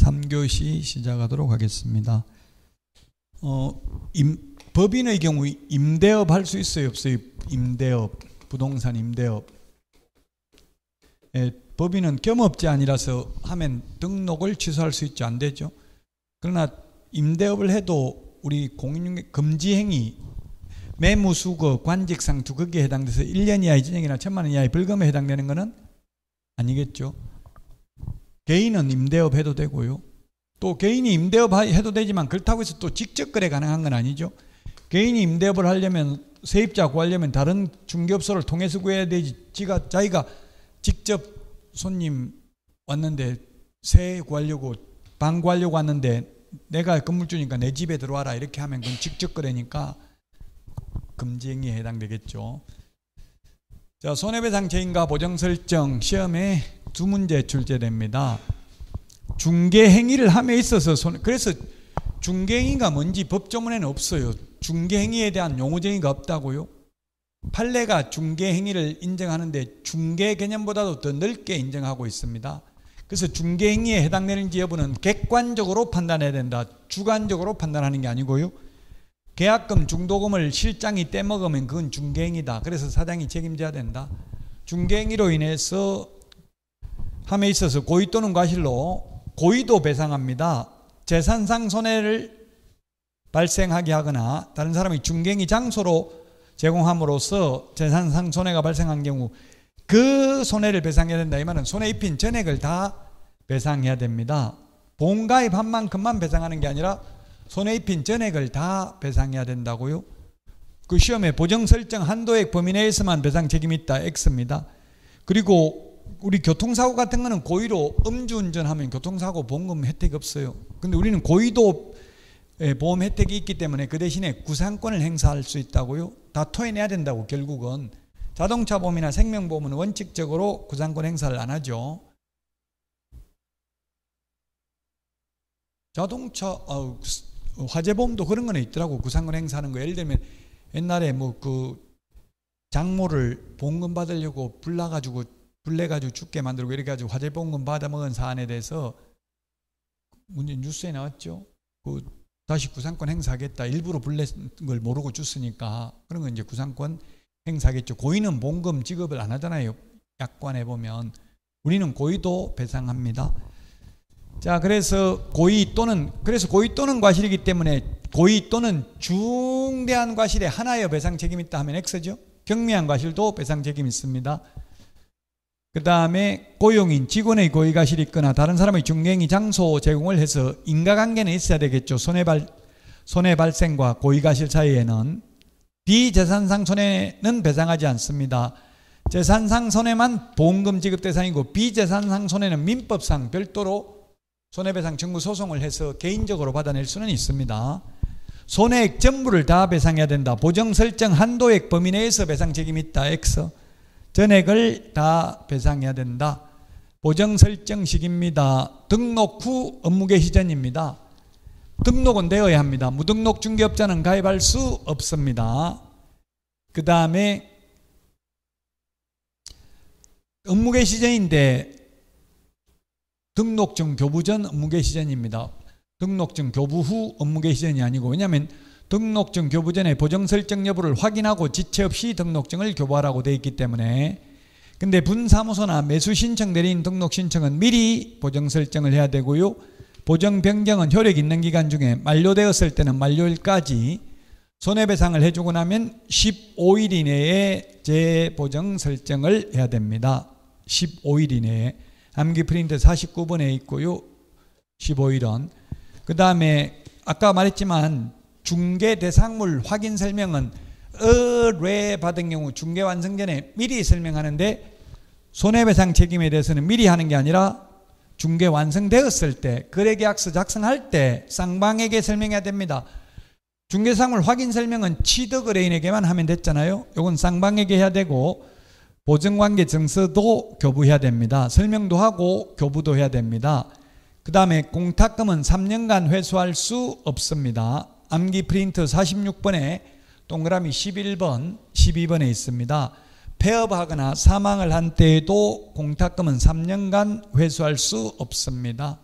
3교시 시작하도록 하겠습니다. 법인의 경우 임대업 할 수 있어요, 없어요? 임대업, 부동산 임대업. 법인은 겸업자 아니라서 하면 등록을 취소할 수 있죠. 안 되죠. 그러나 임대업을 해도 우리 공인중개 금지행위, 매무수거, 관직상투 거기에 해당돼서 1년 이하의 징역이나 1,000만 원 이하의 벌금에 해당되는 것은 아니겠죠. 개인은 임대업 해도 되고요. 또 개인이 임대업 해도 되지만 그렇다고 해서 또 직접 거래 가능한 건 아니죠. 개인이 임대업을 하려면 세입자 구하려면 다른 중개업소를 통해서 구해야 되지. 자기가 직접 손님 왔는데 세 구하려고 방 구하려고 왔는데 내가 건물주니까 내 집에 들어와라 이렇게 하면 그건 직접 거래니까 금지행위에 해당되겠죠. 자, 손해배상 제인과 보정 설정 시험에 2문제 출제됩니다. 중개행위를 함에 있어서 그래서 중개행위가 뭔지 법조문에는 없어요. 중개행위에 대한 용어정의가 없다고요. 판례가 중개행위를 인정하는데 중개 개념보다도 더 넓게 인정하고 있습니다. 그래서 중개행위에 해당되는지 여부는 객관적으로 판단해야 된다. 주관적으로 판단하는 게 아니고요. 계약금, 중도금을 실장이 떼먹으면 그건 중개행위다. 그래서 사장이 책임져야 된다. 중개행위로 인해서 함에 있어서 고의 또는 과실로 고의도 배상합니다. 재산상 손해를 발생하게 하거나 다른 사람이 중개행위 장소로 제공함으로써 재산상 손해가 발생한 경우 그 손해를 배상해야 된다. 이 말은 손해 입힌 전액을 다 배상해야 됩니다. 보험가입한 만큼만 배상하는 게 아니라 손해 입힌 전액을 다 배상해야 된다고요. 그 시험에 보정 설정 한도액 범위 내에서만 배상 책임이 있다. X입니다. 그리고 우리 교통사고 같은 거는 고의로 음주운전하면 교통사고 보험금 혜택이 없어요. 근데 우리는 고의도 보험 혜택이 있기 때문에 그 대신에 구상권을 행사할 수 있다고요. 다 토해내야 된다고. 결국은 자동차 보험이나 생명보험은 원칙적으로 구상권 행사를 안 하죠. 자동차 화재보험도 그런 거는 있더라고. 구상권 행사하는 거. 예를 들면 옛날에 뭐 그 장모를 보험금 받으려고 불내가지고 죽게 만들고 이렇게 가지고 화재보험금 받아먹은 사안에 대해서 문제 뉴스에 나왔죠. 다시 구상권 행사하겠다. 일부러 불낸 걸 모르고 줬으니까 그런 건 이제 구상권 행사하겠죠. 고의는 보험금 지급을 안 하잖아요. 약관에 보면. 우리는 고의도 배상합니다. 자, 그래서 고의 또는 과실이기 때문에 고의 또는 중대한 과실에 하나여 배상 책임이 있다 하면 X죠. 경미한 과실도 배상 책임이 있습니다. 그 다음에 고용인, 직원의 고의 과실이 있거나 다른 사람의 중개행위 장소 제공을 해서 인과관계는 있어야 되겠죠. 손해 발생과 고의 과실 사이에는. 비재산상 손해는 배상하지 않습니다. 재산상 손해만 보험금 지급 대상이고 비재산상 손해는 민법상 별도로 손해배상 청구 소송을 해서 개인적으로 받아낼 수는 있습니다. 손해액 전부를 다 배상해야 된다. 보정 설정 한도액 범위 내에서 배상 책임이 있다. X. 전액을 다 배상해야 된다. 보정 설정식입니다. 등록 후 업무개시 전입니다. 등록은 되어야 합니다. 무등록 중개업자는 가입할 수 없습니다. 그 다음에 업무개시 전인데 등록증 교부 전 업무개시 전입니다. 등록증 교부 후 업무개시 전이 아니고, 왜냐하면 등록증 교부 전에 보정 설정 여부를 확인하고 지체 없이 등록증을 교부하라고 되어 있기 때문에. 근데 분사무소나 매수 신청 대리인 등록 신청은 미리 보정 설정을 해야 되고요. 보정 변경은 효력 있는 기간 중에 만료되었을 때는 만료일까지 손해배상을 해주고 나면 15일 이내에 재보정 설정을 해야 됩니다. 15일 이내에. 암기 프린트 49번에 있고요. 15일은. 그 다음에 아까 말했지만 중개 대상물 확인 설명은 의뢰 받은 경우 중개 완성 전에 미리 설명하는데 손해배상 책임에 대해서는 미리 하는 게 아니라 중개 완성되었을 때 거래계약서 작성할 때 쌍방에게 설명해야 됩니다. 중개상물 확인 설명은 취득의뢰인에게만 하면 됐잖아요. 이건 쌍방에게 해야 되고 보증관계 증서도 교부해야 됩니다. 설명도 하고 교부도 해야 됩니다. 그 다음에 공탁금은 3년간 회수할 수 없습니다. 암기 프린트 46번에 동그라미 11번, 12번에 있습니다. 폐업하거나 사망을 한 때에도 공탁금은 3년간 회수할 수 없습니다.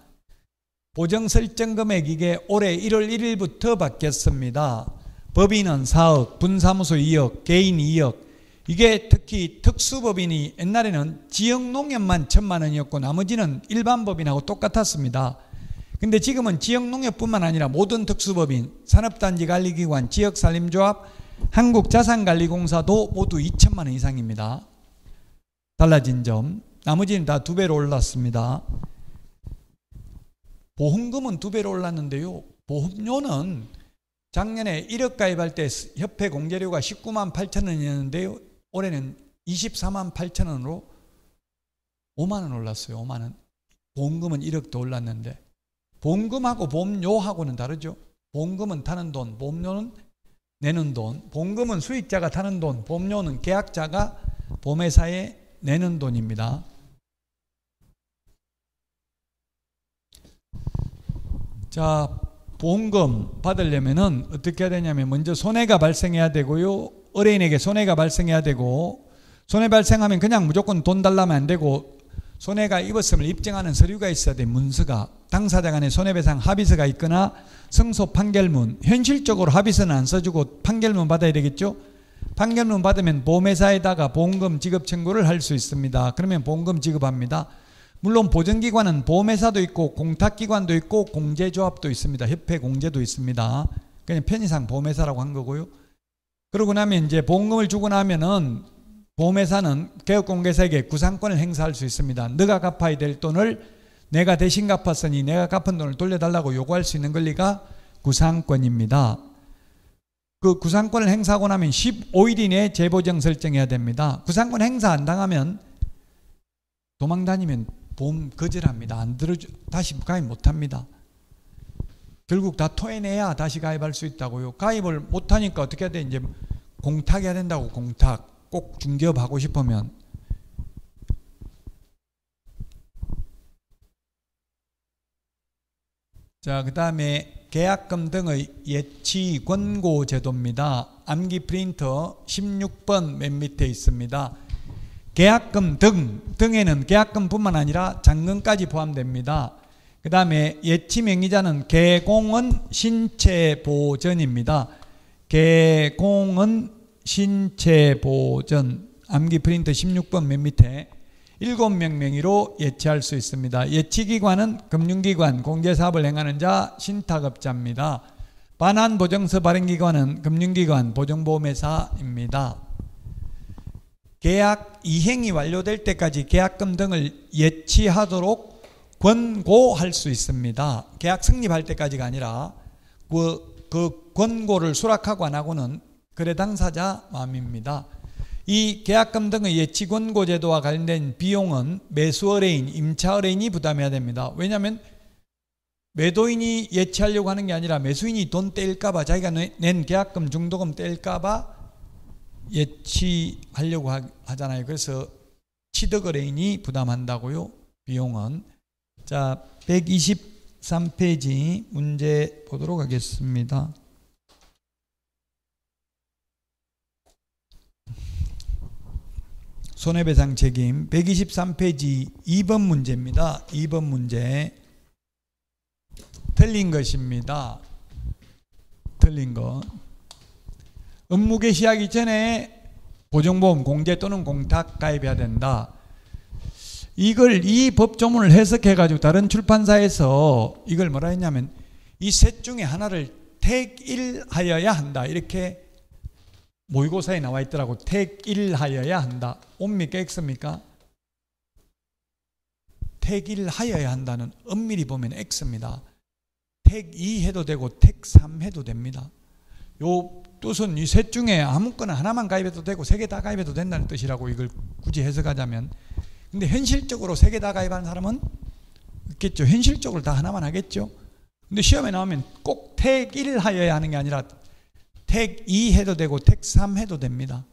보정 설정 금액 이게 올해 1월 1일부터 바뀌었습니다. 법인은 4억, 분사무소 2억, 개인 2억. 이게 특히 특수법인이 옛날에는 지역농협만 1,000만 원이었고 나머지는 일반 법인하고 똑같았습니다. 근데 지금은 지역농협뿐만 아니라 모든 특수법인, 산업단지관리기관, 지역산림조합, 한국자산관리공사도 모두 2,000만 원 이상입니다. 달라진 점. 나머지는 다 2배로 올랐습니다. 보험금은 2배로 올랐는데요. 보험료는 작년에 1억 가입할 때 협회 공제료가 19만 8천 원이었는데요. 올해는 24만 8천 원으로 5만 원 올랐어요. 5만 원. 보험금은 1억도 올랐는데 보험금하고 보험료하고는 다르죠. 보험금은 타는 돈, 보험료는 내는 돈. 보험금은 수익자가 타는 돈, 보험료는 계약자가 보험회사에 내는 돈입니다. 자, 보험금 받으려면은 어떻게 해야 되냐면 먼저 손해가 발생해야 되고요. 의뢰인에게 손해가 발생해야 되고, 손해 발생하면 그냥 무조건 돈 달라면 안 되고 손해가 입었음을 입증하는 서류가 있어야 돼. 문서가. 당사자 간의 손해배상 합의서가 있거나 승소 판결문. 현실적으로 합의서는 안 써주고 판결문 받아야 되겠죠. 판결문 받으면 보험회사에다가 보험금 지급 청구를 할 수 있습니다. 그러면 보험금 지급합니다. 물론 보증기관은 보험회사도 있고 공탁기관도 있고 공제조합도 있습니다. 협회 공제도 있습니다. 그냥 편의상 보험회사라고 한 거고요. 그러고 나면 이제 보험금을 주고 나면은 보험회사는 개업공개사에게 구상권을 행사할 수 있습니다. 너가 갚아야 될 돈을 내가 대신 갚았으니 내가 갚은 돈을 돌려달라고 요구할 수 있는 권리가 구상권입니다. 그 구상권을 행사하고 나면 15일 이내에 재보정 설정해야 됩니다. 구상권 행사 안 당하면 도망 다니면 보험 거절합니다. 안 들어줘, 다시 가입 못합니다. 결국 다 토해내야 다시 가입할 수 있다고요. 가입을 못하니까 어떻게 해야 돼? 이제 공탁해야 된다고. 공탁. 꼭 중개업 하고 싶으면. 자, 그 다음에 계약금 등의 예치 권고 제도입니다. 암기 프린터 16번 맨 밑에 있습니다. 계약금 등에는 계약금뿐만 아니라 잔금까지 포함됩니다. 그 다음에 예치 명의자는 개공은 신체보전입니다. 개공은 신체보전. 암기 프린터 16번 맨 밑에 7명 명의로 예치할 수 있습니다. 예치기관은 금융기관, 공제사업을 행하는 자, 신탁업자입니다. 반환보증서 발행기관은 금융기관, 보증보험회사입니다. 계약 이행이 완료될 때까지 계약금 등을 예치하도록 권고할 수 있습니다. 계약 성립할 때까지가 아니라 그 권고를 수락하고 안 하고는 거래 당사자 마음입니다. 이 계약금 등의 예치 권고 제도와 관련된 비용은 매수 의뢰인, 임차 의뢰인이 부담해야 됩니다. 왜냐하면 매도인이 예치하려고 하는 게 아니라 매수인이 돈 떼일까봐, 자기가 낸 계약금 중도금 떼일까봐 예치하려고 하잖아요. 그래서 취득 의뢰인이 부담한다고요. 비용은. 자, 123페이지 문제 보도록 하겠습니다. 손해배상 책임 123페이지 2번 문제입니다. 2번 문제. 틀린 것입니다. 틀린 것. 업무 개시하기 전에 보증보험 공제 또는 공탁 가입해야 된다. 이걸 이 법조문을 해석해 가지고 다른 출판사에서 이걸 뭐라 했냐면 이 셋 중에 하나를 택일하여야 한다. 이렇게 모의고사에 나와 있더라고. 택일하여야 한다. 옵니까 X입니까? 택일하여야 한다는 엄밀히 보면 X입니다. 택2 해도 되고 택3 해도 됩니다. 요 뜻은 이 셋 중에 아무거나 하나만 가입해도 되고 세 개 다 가입해도 된다는 뜻이라고 이걸 굳이 해석하자면. 근데 현실적으로 세 개 다 가입하는 사람은 있겠죠. 현실적으로 다 하나만 하겠죠. 근데 시험에 나오면 꼭 택1 하여야 하는 게 아니라 택2 해도 되고 택3 해도 됩니다.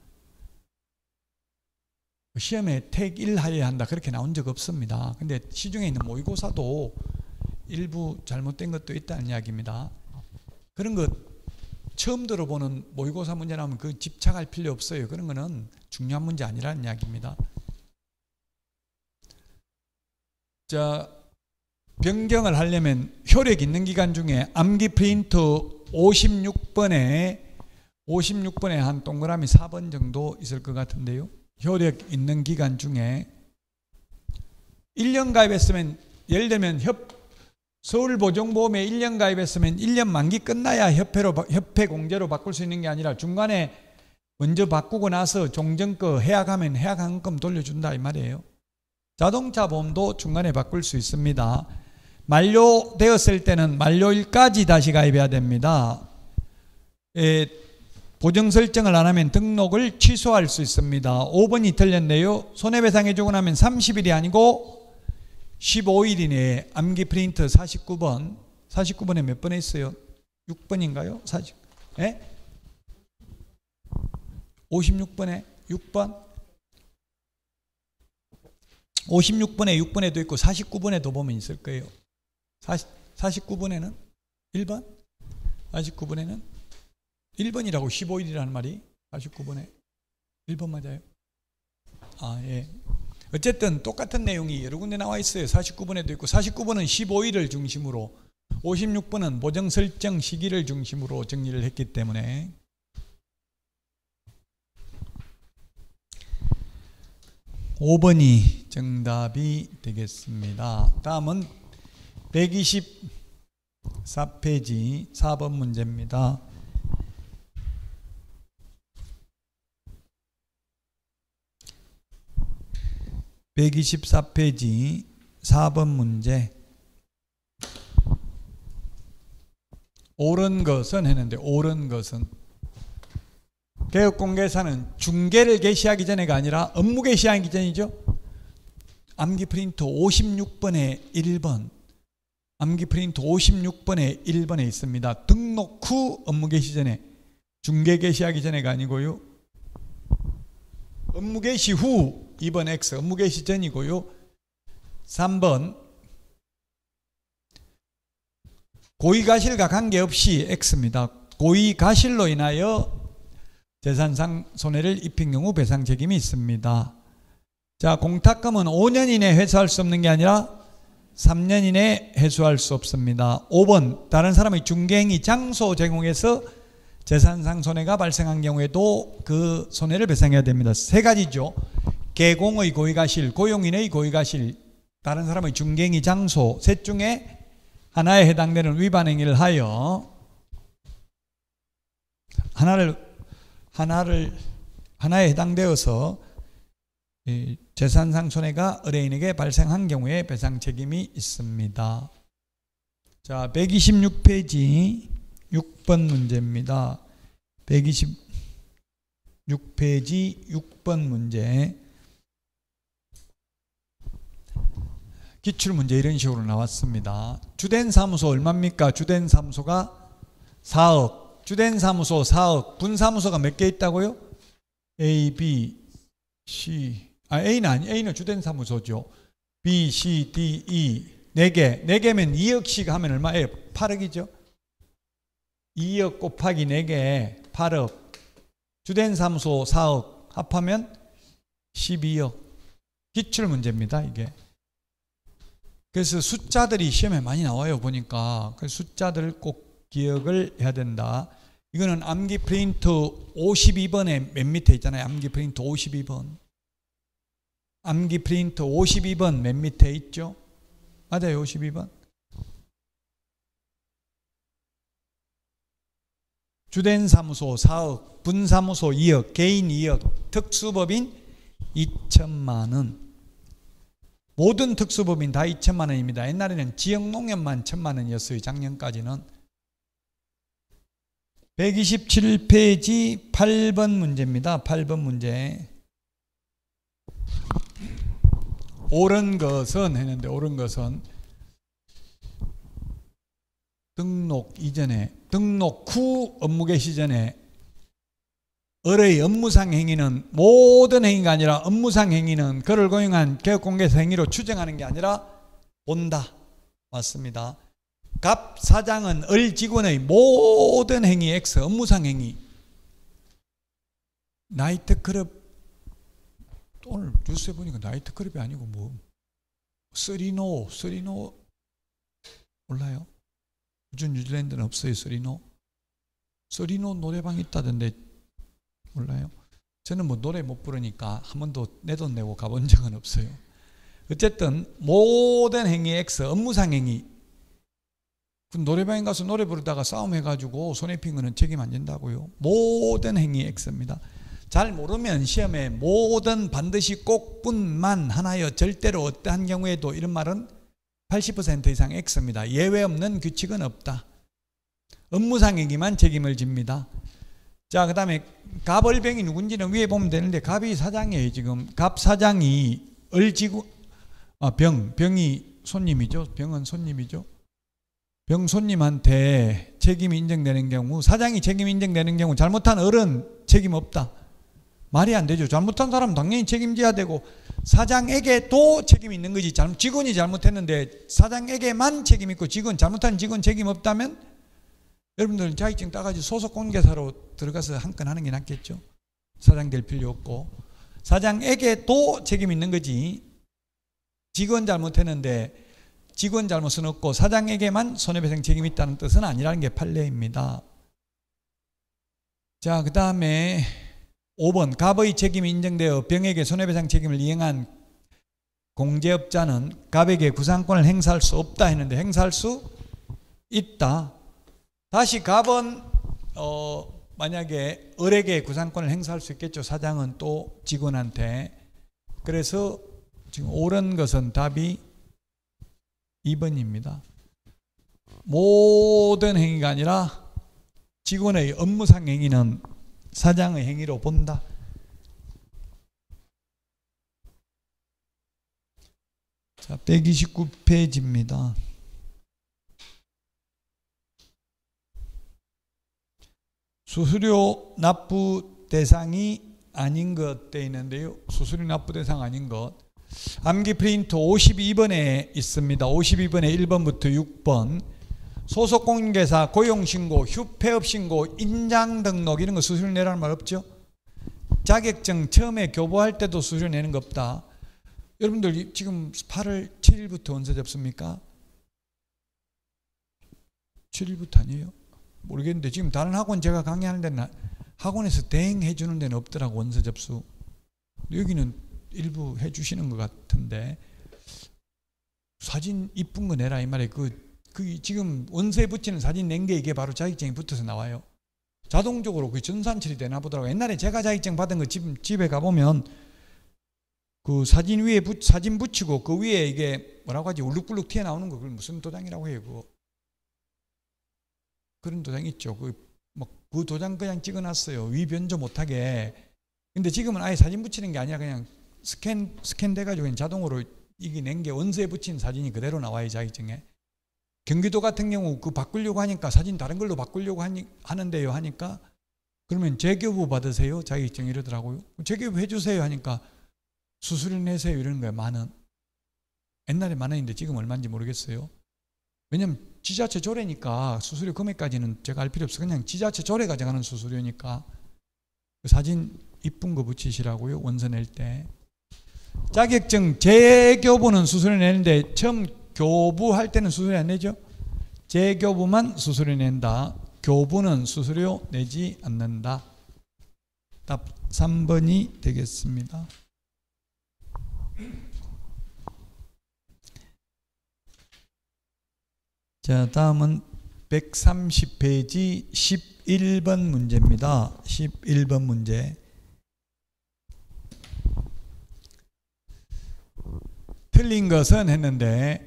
시험에 택1 하여야 한다 그렇게 나온 적 없습니다. 근데 시중에 있는 모의고사도 일부 잘못된 것도 있다는 이야기입니다. 그런 것 처음 들어보는 모의고사 문제 나오면 그 집착할 필요 없어요. 그런 거는 중요한 문제 아니라는 이야기입니다. 자, 변경을 하려면 효력 있는 기간 중에 암기 프린트 56번에 한 동그라미 4번 정도 있을 것 같은데요. 효력 있는 기간 중에 1년 가입했으면, 예를 들면 서울보정보험에 1년 가입했으면 1년 만기 끝나야 협회 공제로 바꿀 수 있는 게 아니라 중간에 먼저 바꾸고 나서 종전거 해약하면 해약한금 돌려준다 이 말이에요. 자동차 보험도 중간에 바꿀 수 있습니다. 만료되었을 때는 만료일까지 다시 가입해야 됩니다. 보정 설정을 안 하면 등록을 취소할 수 있습니다. 5번이 틀렸네요. 손해배상해주고 나면 30일이 아니고 15일 이내에 암기 프린트 49번에 몇 번 했어요? 6번인가요? 56번에 6번? 56번에 6번에도 있고 49번에도 보면 있을 거예요. 49번에는 1번? 49번에는 1번이라고 15일이라는 말이 49번에 1번 맞아요? 아, 예. 어쨌든 똑같은 내용이 여러 군데 나와 있어요. 49번에도 있고 49번은 15일을 중심으로 56번은 보정 설정 시기를 중심으로 정리를 했기 때문에 5번이 정답이 되겠습니다. 다음은 124페이지 4번 문제입니다. (124페이지) 4번 문제. 옳은 것은 했는데, 옳은 것은 개업공개사는 중개를 개시하기 전에가 아니라 업무 개시하기 전이죠. 암기 프린트 56번에 1번, 암기 프린트 56번에 1번에 있습니다. 등록 후 업무 개시 전에, 중개 개시하기 전에가 아니고요. 업무 개시 후 2번 X, 업무 개시 전이고요. 3번 고의가실과 관계없이 X입니다. 고의가실로 인하여 재산상 손해를 입힌 경우 배상 책임이 있습니다. 자, 공탁금은 5년 이내에 회수할 수 없는 게 아니라 3년 이내에 회수할 수 없습니다. 5번 다른 사람의 중개행위 장소 제공해서 재산상 손해가 발생한 경우에도 그 손해를 배상해야 됩니다. 세 가지죠. 개공의 고의가실, 고용인의 고의가실, 다른 사람의 중개행위 장소, 셋 중에 하나에 해당되는 위반 행위를 하여 하나에 해당되어서 재산상 손해가 의뢰인에게 발생한 경우에 배상 책임이 있습니다. 자, 126페이지 6번 문제입니다. 126페이지 6번 문제. 기출문제 이런 식으로 나왔습니다. 주된 사무소 얼마입니까? 주된 사무소가 4억. 주된 사무소 4억. 분사무소가 몇 개 있다고요? A, B, C. A는 아니, A는 주된 사무소죠. B, C, D, E. 4개. 4개면 2억씩 하면 얼마예요? 8억이죠. 2억 곱하기 4개 8억. 주된 사무소 4억. 합하면 12억. 기출문제입니다, 이게. 그래서 숫자들이 시험에 많이 나와요, 보니까. 그 숫자들을 꼭 기억을 해야 된다. 이거는 암기 프린트 52번에 맨 밑에 있잖아요. 암기 프린트 52번. 암기 프린트 52번 맨 밑에 있죠? 맞아요, 52번. 주된 사무소 4억, 분사무소 2억, 개인 2억, 특수법인 2천만 원. 모든 특수법인 다 2천만 원입니다. 옛날에는 지역농협만 1천만 원이었어요. 작년까지는. 127페이지 8번 문제입니다. 8번 문제. 옳은 것은 했는데, 옳은 것은 등록 이전에, 등록 후 업무 개시 전에 의뢰의 업무상 행위는 모든 행위가 아니라 업무상 행위는 그를 고용한 개업공개사 행위로 추정하는 게 아니라 본다. 맞습니다. 갑 사장은 을 직원의 모든 행위 X, 업무상 행위. 나이트클럽, 오늘 뉴스에 보니까 나이트클럽이 아니고 뭐 쓰리노 몰라요? 뉴질랜드는 없어요. 서리노 노래방 있다던데 몰라요? 저는 뭐 노래 못 부르니까 한 번도 내 돈 내고 가본 적은 없어요. 어쨌든 모든 행위 X, 업무상 행위. 노래방에 가서 노래 부르다가 싸움해가지고 손해핀 거는 책임 안 진다고요. 모든 행위 X입니다. 잘 모르면 시험에 모든 반드시 꼭 뿐만 하나여 절대로 어떠한 경우에도 이런 말은 80% 이상 X입니다. 예외 없는 규칙은 없다. 업무상 행위만 책임을 집니다. 자, 그 다음에 갑을병이 누군지는 위에 보면 되는데 갑이 사장이에요. 지금 갑 사장이 을지구 병이 손님이죠. 병은 손님이죠. 병 손님한테 책임이 인정되는 경우, 사장이 책임이 인정되는 경우 잘못한 을은 책임 없다. 말이 안 되죠. 잘못한 사람은 당연히 책임져야 되고 사장에게도 책임이 있는 거지. 직원이 잘못했는데 사장에게만 책임 있고 잘못한 직원 책임 없다면 여러분들은 자격증 따가지고 소속 공개사로 들어가서 한 건 하는 게 낫겠죠. 사장 될 필요 없고 사장에게도 책임 있는 거지. 직원 잘못했는데 직원 잘못은 없고 사장에게만 손해배상 책임이 있다는 뜻은 아니라는 게 판례입니다. 자, 그 다음에 5번 갑의 책임이 인정되어 병에게 손해배상 책임을 이행한 공제업자는 갑에게 구상권을 행사할 수 없다 했는데 행사할 수 있다. 다시 갑은 만약에 을에게 구상권을 행사할 수 있겠죠. 사장은 또 직원한테. 그래서 지금 옳은 것은 답이 2번입니다. 모든 행위가 아니라 직원의 업무상 행위는 사장의 행위로 본다. 자, 129페이지입니다. 수수료 납부 대상이 아닌 것 되어 있는데요. 수수료 납부 대상 아닌 것. 암기 프린트 52번에 있습니다. 52번에 1번부터 6번. 소속 공인중개사 고용신고, 휴폐업신고, 인장등록 이런 거 수수료 내라는 말 없죠? 자격증 처음에 교부할 때도 수수료 내는 거 없다. 여러분들 지금 8월 7일부터 원서 접습니까? 7일부터 아니에요? 모르겠는데 지금 다른 학원 제가 강의하는 데는 학원에서 대행해 주는 데는 없더라고. 원서 접수. 여기는 일부 해 주시는 것 같은데 사진 이쁜 거 내라 이 말에 그 지금 원서에 붙이는 사진 낸 게 이게 바로 자격증이 붙어서 나와요. 자동적으로 그 전산처리 되나 보더라고요. 옛날에 제가 자격증 받은 거 집에 가보면 그 사진 위에 사진 붙이고 그 위에 이게 뭐라고 하지 울룩불룩 튀어나오는 거 그걸 무슨 도장이라고 해요. 그거. 그런 도장 있죠. 그 도장 그냥 찍어놨어요. 위 변조 못하게. 근데 지금은 아예 사진 붙이는 게 아니라 그냥 스캔 돼가지고 그냥 자동으로 이게 낸 게 원서에 붙인 사진이 그대로 나와요. 자격증에. 경기도 같은 경우 그 바꾸려고 하니까 사진 다른 걸로 바꾸려고 하는데요 하니까 그러면 재교부 받으세요 자격증 이러더라고요. 재교부 해주세요 하니까 수수료 내세요 이러는 거예요. 만원. 옛날에 만원인데 지금 얼마인지 모르겠어요. 왜냐면 지자체 조례니까 수수료 금액까지는 제가 알 필요 없어. 그냥 지자체 조례 가져가는 수수료니까 그 사진 이쁜 거 붙이시라고요. 원서 낼 때. 자격증 재교부는 수수료 내는데 처음 교부할 때는 수수료 안 내죠? 재교부만 수수료 낸다. 교부는 수수료 내지 않는다. 답 3번이 되겠습니다. 자, 다음은 130페이지 11번 문제입니다. 11번 문제. 틀린 것은 했는데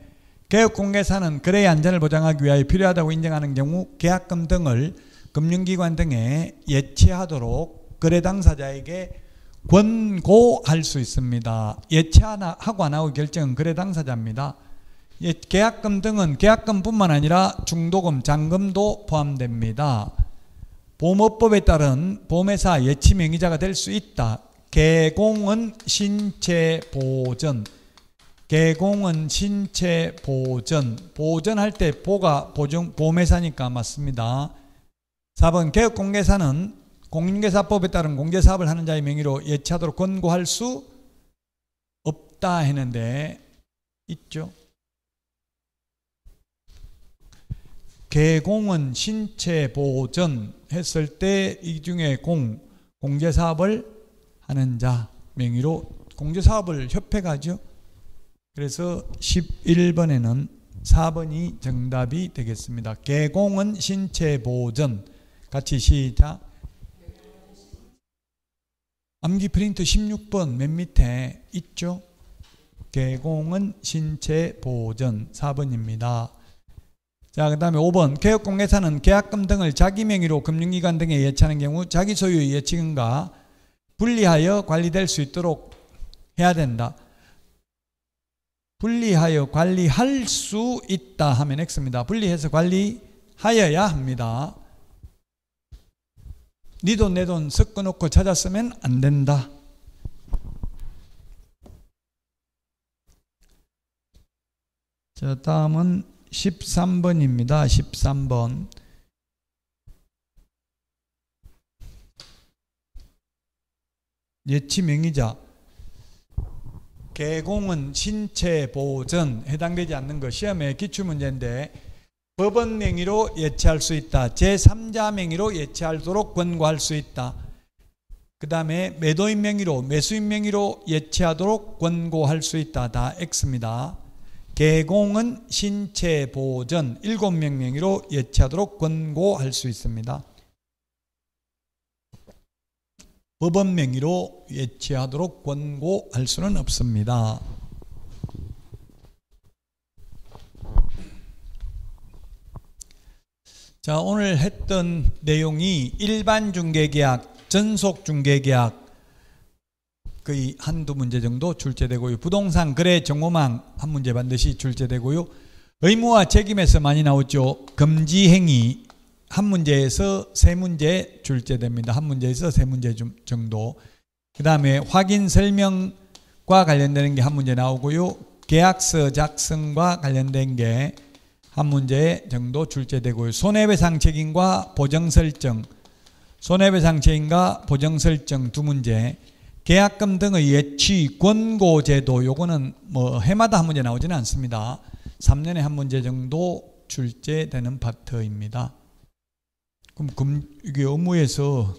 개업공개사는 거래의 안전을 보장하기 위하여 필요하다고 인정하는 경우 계약금 등을 금융기관 등에 예치하도록 거래 당사자에게 권고할 수 있습니다. 예치하고 안 하고 결정은 거래 당사자입니다. 계약금 등은 계약금뿐만 아니라 중도금, 잔금도 포함됩니다. 보험업법에 따른 보험회사 예치 명의자가 될 수 있다. 개공은 신체 보전. 개공은 신체 보전. 보전할 때 보가 보험회사니까 맞습니다. 4번 개업공개사는 공인중개사법에 따른 공제사업을 하는 자의 명의로 예치하도록 권고할 수 없다 했는데 있죠. 개공은 신체 보전 했을 때 이 중에 공제사업을 하는 자 명의로 공제사업을 협회가 하죠. 그래서 11번에는 4번이 정답이 되겠습니다. 개공은 신체 보전. 같이 시작. 암기 프린트 16번 맨 밑에 있죠. 개공은 신체 보전 4번입니다. 자, 그 다음에 5번. 개업공개사는 계약금 등을 자기 명의로 금융기관 등에 예치하는 경우 자기 소유의 예치금과 분리하여 관리될 수 있도록 해야 된다. 분리하여 관리할 수 있다 하면 X입니다. 분리해서 관리하여야 합니다. 네 돈 내 돈 섞어놓고 찾았으면 안 된다. 자, 다음은 13번입니다. 13번. 예치 명의자. 개공은 신체 보전 해당되지 않는 것. 시험의 기출문제인데 법원 명의로 예치할 수 있다. 제3자 명의로 예치하도록 권고할 수 있다. 그 다음에 매도인 명의로 매수인 명의로 예치하도록 권고할 수 있다. 다 X입니다. 개공은 신체 보전 7명 명의로 예치하도록 권고할 수 있습니다. 법원 명의로 예치하도록 권고할 수는 없습니다. 자, 오늘 했던 내용이 일반 중개계약, 전속 중개계약 거의 한두 문제 정도 출제되고요. 부동산 거래 정보망 한 문제 반드시 출제되고요. 의무와 책임에서 많이 나오죠. 금지행위 한 문제에서 세 문제 출제됩니다. 한 문제에서 세 문제 정도. 그 다음에 확인 설명과 관련되는 게 한 문제 나오고요. 계약서 작성과 관련된 게 한 문제 정도 출제되고요. 손해배상 책임과 보정 설정, 손해배상 책임과 보정 설정 두 문제. 계약금 등의 예치 권고 제도, 요거는 뭐 해마다 한 문제 나오지는 않습니다. 3년에 한 문제 정도 출제되는 파트입니다. 그럼 이게 업무에서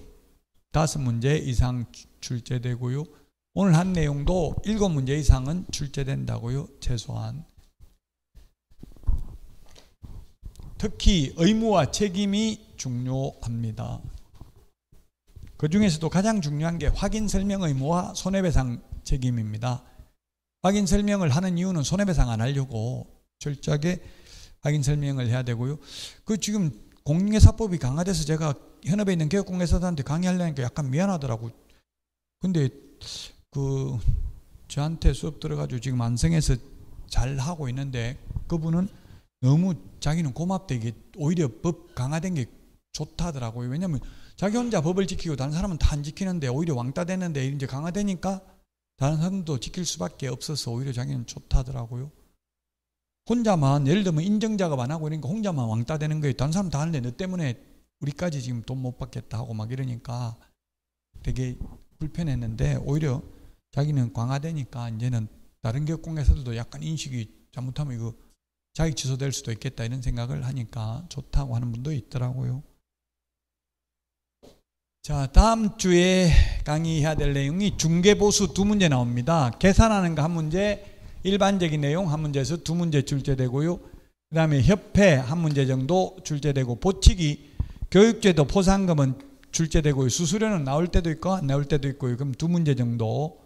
5문제 이상 출제되고요. 오늘 한 내용도 7문제 이상은 출제된다고요. 최소한. 특히 의무와 책임이 중요합니다. 그 중에서도 가장 중요한 게 확인 설명 의무와 손해배상 책임입니다. 확인 설명을 하는 이유는 손해배상 안 하려고 철저하게 확인 설명을 해야 되고요. 그 지금 공인중개사법이 강화돼서 제가 현업에 있는 개업공개사들한테 강의하려니까 약간 미안하더라고. 근데 그 저한테 수업 들어가지고 지금 안성에서 잘 하고 있는데 그분은 너무 자기는 고맙대. 이게 오히려 법 강화된 게 좋다더라고요. 왜냐면 자기 혼자 법을 지키고 다른 사람은 다 안 지키는데 오히려 왕따 되는데 이제 강화되니까 다른 사람도 지킬 수밖에 없어서 오히려 자기는 좋다더라고요. 혼자만 예를 들면 인정작업 안 하고 이러니까 혼자만 왕따 되는 거예요. 다른 사람 다 하는데 너 때문에 우리까지 지금 돈 못 받겠다 하고 막 이러니까 되게 불편했는데 오히려 자기는 강화되니까 이제는 다른 기업공개사들도 약간 인식이 잘못하면 이거 자기 취소될 수도 있겠다 이런 생각을 하니까 좋다고 하는 분도 있더라고요. 자, 다음 주에 강의해야 될 내용이 중개보수 두 문제 나옵니다. 계산하는 거 한 문제, 일반적인 내용 한 문제에서 두 문제 출제되고요. 그 다음에 협회 한 문제 정도 출제되고, 보치기, 교육제도, 포상금은 출제되고요. 수수료는 나올 때도 있고 안 나올 때도 있고요. 그럼 두 문제 정도.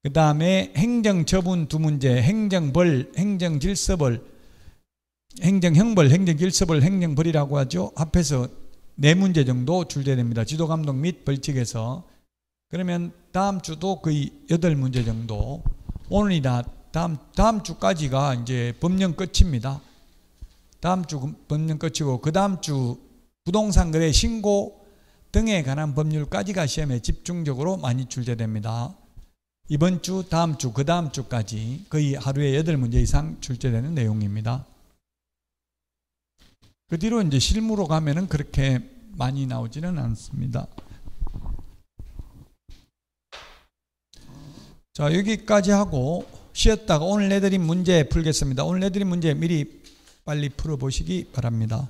그 다음에 행정처분 두 문제, 행정벌, 행정질서벌, 행정형벌, 행정질서벌, 행정벌이라고 하죠. 합해서 4문제 정도 출제됩니다. 지도감독 및 벌칙에서. 그러면 다음 주도 거의 8문제 정도. 오늘이나 다음 주까지가 이제 법령 끝입니다. 다음 주 법령 끝이고 그 다음 주 부동산 거래 신고 등에 관한 법률까지가 시험에 집중적으로 많이 출제됩니다. 이번 주, 다음 주, 그 다음 주까지 거의 하루에 8문제 이상 출제되는 내용입니다. 그 뒤로 이제 실무로 가면은 그렇게 많이 나오지는 않습니다. 자, 여기까지 하고 쉬었다가 오늘 내드린 문제 풀겠습니다. 오늘 내드린 문제 미리 빨리 풀어보시기 바랍니다.